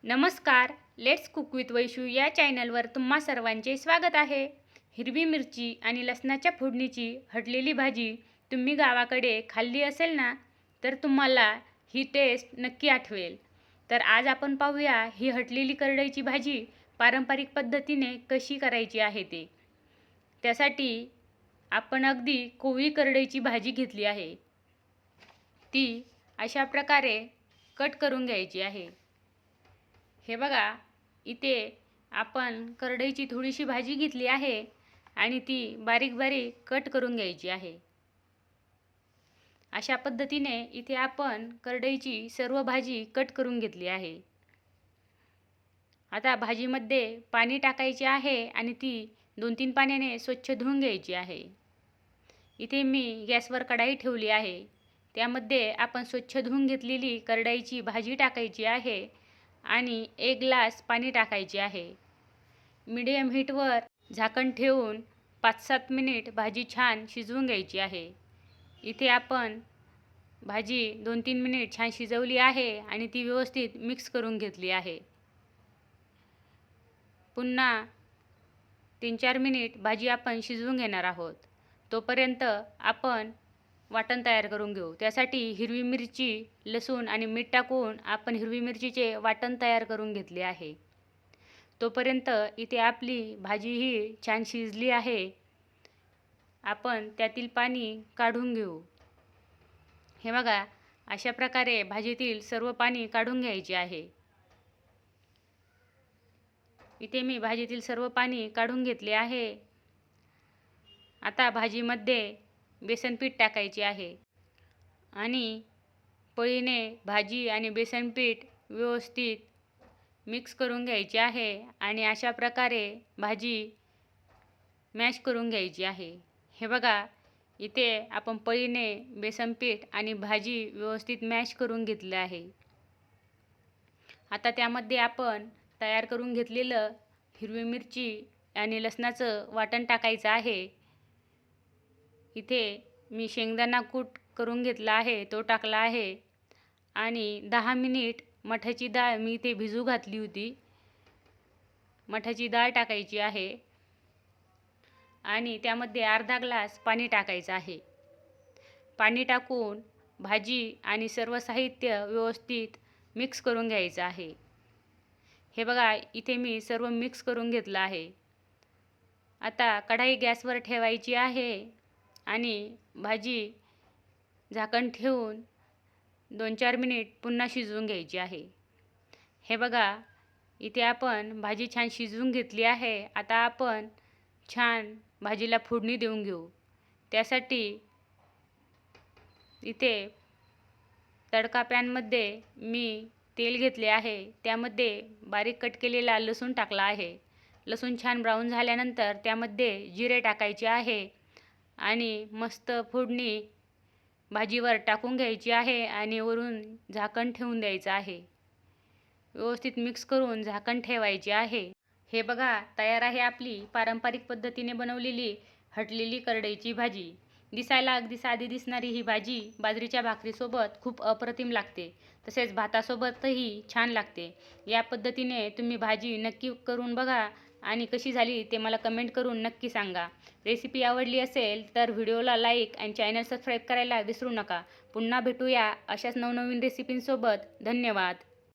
नमस्कार, let's cook with Vaishu या चॅनलवर तुम्हा सर्वांचे स्वागत आहे. हिरवी मिरची आणि लसणाच्या फोडणीची हटलेली भाजी तुम्ही गावाकडे खाल्ली असेल ना, तर तुम्हाला ही टेस्ट नक्की आठवेल. तर आज आपण पाहूया ही हटलेली करडईची भाजी पारंपरिक पद्धतीने कशी करायची आहे ते. त्यासाठी आपण अगदी कोवळी करडईची भाजी घेतली आहे. ती अशा प्रकारे कट करून घ्यायची आहे. हे बघा, इथे आपण करडईची थोडीशी भाजी घेतली आहे आणि ती बारीक बारीक कट करून घ्यायची आहे. अशा पद्धतीने इथे आपण करडईची सर्व भाजी कट करून घेतली आहे. आता भाजीमध्ये पाणी टाकायचे आहे आणि ती 2-3 पाण्याने स्वच्छ धुवून घ्यायची आहे. इथे मी गॅसवर कढाई ठेवली आहे. त्यामध्ये आपण स्वच्छ धुवून घेतलेली करडईची भाजी टाकायची आहे आणि 1 ग्लास पाणी टाकायचे आहे. मीडियम हीटवर झाकण ठेवून 5-7 मिनिट भाजी छान शिजवून घ्यायची आहे. इथे आपण भाजी 2-3 मिनिट छान शिजवली आहे आणि ती व्यवस्थित मिक्स करून घेतली आहे. पुन्हा 3-4 मिनिट भाजी आपण शिजवून घेणार आहोत. तोपर्यंत आपण वाटण तयार करून घेऊ. त्यासाठी हिरवी मिरची, लसूण आणि मीठ टाकून आपण हिरवी मिरचीचे वाटण तयार करून घेतले आहे. तोपर्यंत इथे आपली भाजी ही छान शिजली आहे. आपण त्यातील पाणी काढून घेऊ. हे बघा, अशा प्रकारे भाजीतील सर्व पाणी काढून घ्यायचे आहे. इथे मी भाजीतील सर्व पाणी काढून घेतले आहे. आता भाजीमध्ये बेसन पीठ टाकायचे आहे आणि पळीने भाजी आणि बेसन पीठ व्यवस्थित मिक्स करून घ्यायचे आहे आणि अशा प्रकारे भाजी मॅश करून घ्यायची आहे. हे बघा, इथे आपण पळीने बेसन पीठ आणि भाजी व्यवस्थित मॅश करून घेतलं आहे. आता त्यामध्ये आपण तयार करून घेतलेलं हिरवी मिरची आणि लसणाचं वाटण टाकायचं आहे. इथे मी शेंगदाणा कूट करून घेतला आहे, तो टाकला आहे आणि 10 मिनिट मठाची डाळ मी इथे भिजू घातली होती. मठाची डाळ टाकायची आहे आणि त्यामध्ये अर्धा ग्लास पाणी टाकायचं आहे. पाणी टाकून भाजी आणि सर्व साहित्य व्यवस्थित मिक्स करून घ्यायचं आहे. हे बघा, इथे मी सर्व मिक्स करून घेतलं आहे. आता कढाई गॅसवर ठेवायची आहे आणि भाजी झाकण ठेवून 2-4 मिनिट पुन्हा शिजवून घ्यायची आहे. हे बघा, इथे आपण भाजी छान शिजवून घेतली आहे. आता आपण छान भाजीला फोडणी देऊन घेऊ. त्यासाठी इथे तडका पॅनमध्ये मी तेल घेतले आहे. त्यामध्ये बारीक कट केलेला लसूण टाकला आहे. लसूण छान ब्राऊन झाल्यानंतर त्यामध्ये जिरे टाकायचे आहे आणि मस्त फोडणी भाजीवर टाकून घ्यायची आहे आणि वरून झाकण ठेवून द्यायचं आहे. व्यवस्थित मिक्स करून झाकण ठेवायचे आहे. हे बघा, तयार आहे आपली पारंपरिक पद्धतीने बनवलेली हटलेली करडईची भाजी. दिसायला अगदी साधी दिसणारी ही भाजी बाजरीच्या भाकरीसोबत खूप अप्रतिम लागते. तसेच भातासोबतही छान लागते. या पद्धतीने तुम्ही भाजी नक्की करून बघा आणि कशी झाली ते मला कमेंट करून नक्की सांगा. रेसिपी आवडली असेल तर व्हिडिओला लाईक आणि चॅनल सबस्क्राईब करायला विसरू नका. पुन्हा भेटूया अशाच नवनवीन रेसिपींसोबत. धन्यवाद.